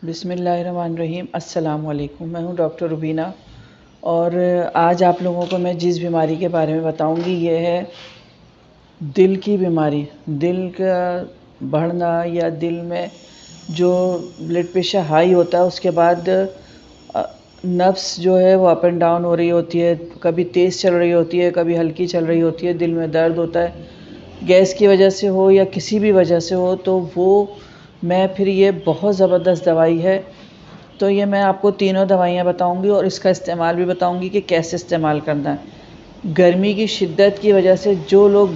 बिस्मिल्लाहिर्रहमानिर्रहीम। अस्सलाम वालेकुम। मैं हूँ डॉक्टर रुबीना और आज आप लोगों को मैं जिस बीमारी के बारे में बताऊंगी ये है दिल की बीमारी। दिल का बढ़ना या दिल में जो ब्लड प्रेशर हाई होता है उसके बाद नब्स जो है वो अप एंड डाउन हो रही होती है, कभी तेज़ चल रही होती है, कभी हल्की चल रही होती है। दिल में दर्द होता है, गैस की वजह से हो या किसी भी वजह से हो, तो वो फिर ये बहुत ज़बरदस्त दवाई है। तो ये मैं आपको तीनों दवाइयाँ बताऊंगी और इसका इस्तेमाल भी बताऊंगी कि कैसे इस्तेमाल करना है। गर्मी की शिद्दत की वजह से जो लोग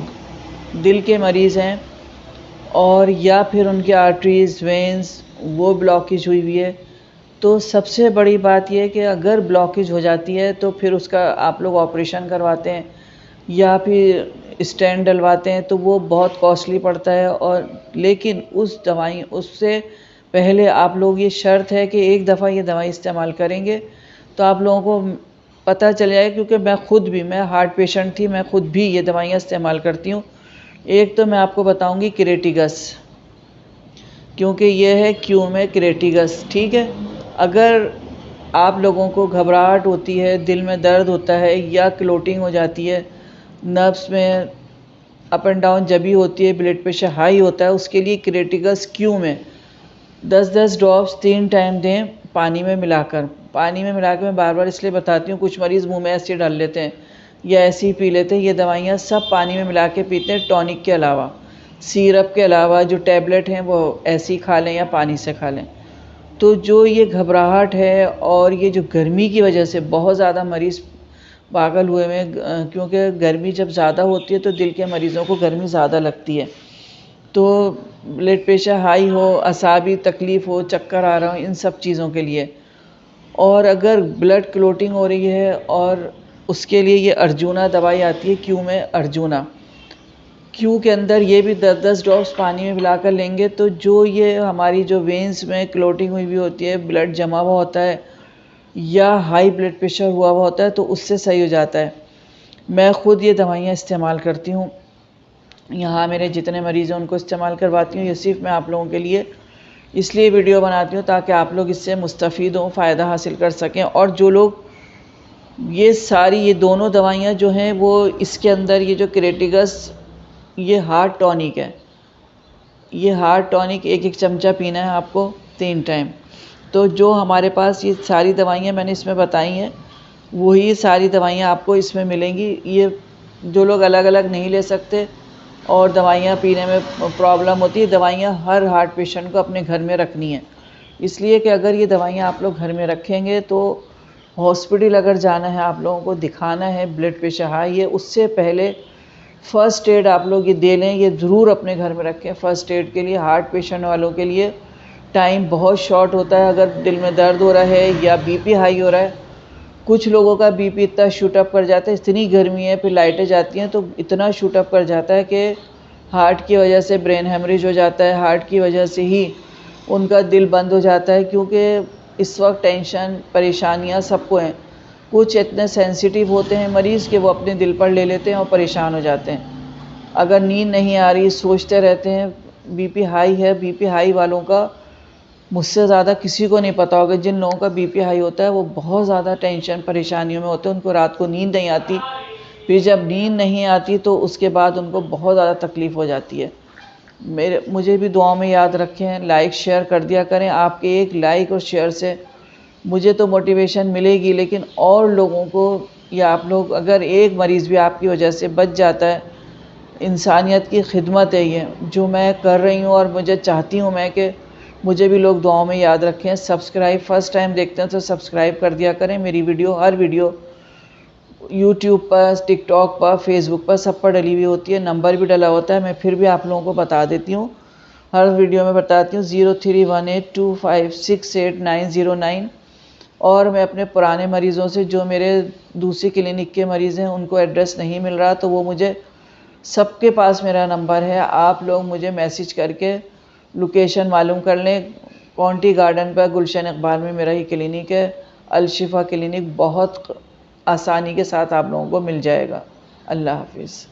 दिल के मरीज़ हैं और या फिर उनके आर्टरीज़ वेंस वो ब्लॉकेज हुई है, तो सबसे बड़ी बात यह है कि अगर ब्लॉकेज हो जाती है तो फिर उसका आप लोग ऑपरेशन करवाते हैं या फिर स्टेंट डलवाते हैं, तो वो बहुत कॉस्टली पड़ता है। और लेकिन उससे पहले आप लोग, ये शर्त है कि एक दफ़ा ये दवाई इस्तेमाल करेंगे तो आप लोगों को पता चल जाए, क्योंकि मैं हार्ट पेशेंट थी, मैं खुद भी ये दवाइयाँ इस्तेमाल करती हूँ। एक तो मैं आपको बताऊँगी क्रेटिगस, क्योंकि ये है क्यू में क्रेटिगस, ठीक है। अगर आप लोगों को घबराहट होती है, दिल में दर्द होता है या क्लोटिंग हो जाती है, नर्व्स में अप एंड डाउन जब भी होती है, ब्लड प्रेशर हाई होता है, उसके लिए क्रेटिगस क्यू में 10-10 ड्रॉप्स 3 टाइम दें पानी में मिलाकर। मैं बार बार इसलिए बताती हूँ, कुछ मरीज़ मुंह में ऐसे डाल लेते हैं या ऐसे ही पी लेते हैं। ये दवाइयाँ सब पानी में मिला के पीते हैं, टॉनिक के अलावा, सिरप के अलावा। जो टैबलेट हैं वो ऐसे ही खा लें या पानी से खा लें। तो जो ये घबराहट है और ये जो गर्मी की वजह से बहुत ज़्यादा मरीज़ पागल हुए हैं, क्योंकि गर्मी जब ज़्यादा होती है तो दिल के मरीज़ों को गर्मी ज़्यादा लगती है। तो ब्लड प्रेशर हाई हो, असाबी तकलीफ़ हो, चक्कर आ रहा हो, इन सब चीज़ों के लिए। और अगर ब्लड क्लोटिंग हो रही है, और उसके लिए ये अर्जुना दवाई आती है क्यू में, अर्जुना क्यू के अंदर ये भी 10-10 ड्रॉप्स पानी में मिलाकर लेंगे तो जो ये हमारी जो वेंस में क्लोटिंग हुई होती है, ब्लड जमा हुआ होता है या हाई ब्लड प्रेशर हुआ होता है, तो उससे सही हो जाता है। मैं ख़ुद ये दवाइयाँ इस्तेमाल करती हूँ, यहाँ मेरे जितने मरीज़ हैं उनको इस्तेमाल करवाती हूँ। ये सिर्फ मैं आप लोगों के लिए इसलिए वीडियो बनाती हूँ ताकि आप लोग इससे मुस्तफ़ीद हों, फ़ायदा हासिल कर सकें। और जो लोग ये दोनों दवाइयाँ जो हैं वो इसके अंदर, ये जो क्रेटिगस, ये हार्ट टॉनिक है। ये हार्ट टॉनिक 1-1 चमचा पीना है आपको 3 टाइम। तो जो हमारे पास ये सारी दवाइयाँ मैंने इसमें बताई हैं, वही सारी दवाइयाँ आपको इसमें मिलेंगी। ये जो लोग अलग अलग नहीं ले सकते और दवाइयाँ पीने में प्रॉब्लम होती है, दवाइयाँ हर हार्ट पेशेंट को अपने घर में रखनी है। इसलिए कि अगर ये दवाइयाँ आप लोग घर में रखेंगे तो हॉस्पिटल अगर जाना है, आप लोगों को दिखाना है, ब्लड प्रेशर हाई है, उससे पहले फ़र्स्ट एड आप लोग ये दे लें, ये ज़रूर अपने घर में रखें। फ़र्स्ट एड के लिए हार्ट पेशेंट वालों के लिए टाइम बहुत शॉर्ट होता है। अगर दिल में दर्द हो रहा है या बीपी हाई हो रहा है, कुछ लोगों का बीपी इतना शूट अप कर जाता है, इतनी गर्मी है, फिर लाइटें जाती हैं तो इतना शूट अप कर जाता है कि हार्ट की वजह से ब्रेन हेमरेज हो जाता है, हार्ट की वजह से ही उनका दिल बंद हो जाता है। क्योंकि इस वक्त टेंशन परेशानियाँ सबको हैं। कुछ इतने सेंसिटिव होते हैं मरीज़ कि वो अपने दिल पर ले लेते हैं और परेशान हो जाते हैं। अगर नींद नहीं आ रही, सोचते रहते हैं, बीपी हाई है, बीपी हाई वालों का मुझसे ज़्यादा किसी को नहीं पता होगा। जिन लोगों का बीपी हाई होता है वो बहुत ज़्यादा टेंशन परेशानियों में होते हैं, उनको रात को नींद नहीं आती। फिर जब नींद नहीं आती तो उसके बाद उनको बहुत ज़्यादा तकलीफ़ हो जाती है। मुझे भी दुआ में याद रखें, लाइक शेयर कर दिया करें। आपके एक लाइक और शेयर से मुझे तो मोटिवेशन मिलेगी, लेकिन और लोगों को, या आप लोग अगर एक मरीज़ भी आपकी वजह से बच जाता है, इंसानियत की खिदमत है ये जो मैं कर रही हूँ। और मुझे चाहती हूँ मैं कि मुझे भी लोग दुआओं में याद रखें। सब्सक्राइब, फर्स्ट टाइम देखते हैं तो सब्सक्राइब कर दिया करें। मेरी हर वीडियो यूट्यूब पर, टिकटॉक पर, फेसबुक पर, सब पर डली हुई होती है। नंबर भी डला होता है, मैं फिर भी आप लोगों को बता देती हूँ, हर वीडियो में बताती हूँ। 031825689009। और मैं अपने पुराने मरीज़ों से, जो मेरे दूसरी क्लिनिक के मरीज़ हैं, उनको एड्रेस नहीं मिल रहा तो वो मुझे, सबके पास मेरा नंबर है, आप लोग मुझे मैसेज करके लोकेशन मालूम कर लें। कॉन्टी गार्डन पर गुलशन इकबाल में मेरा ही क्लिनिक है, अलशिफा क्लिनिक। बहुत आसानी के साथ आप लोगों को मिल जाएगा। अल्लाह हाफिज़।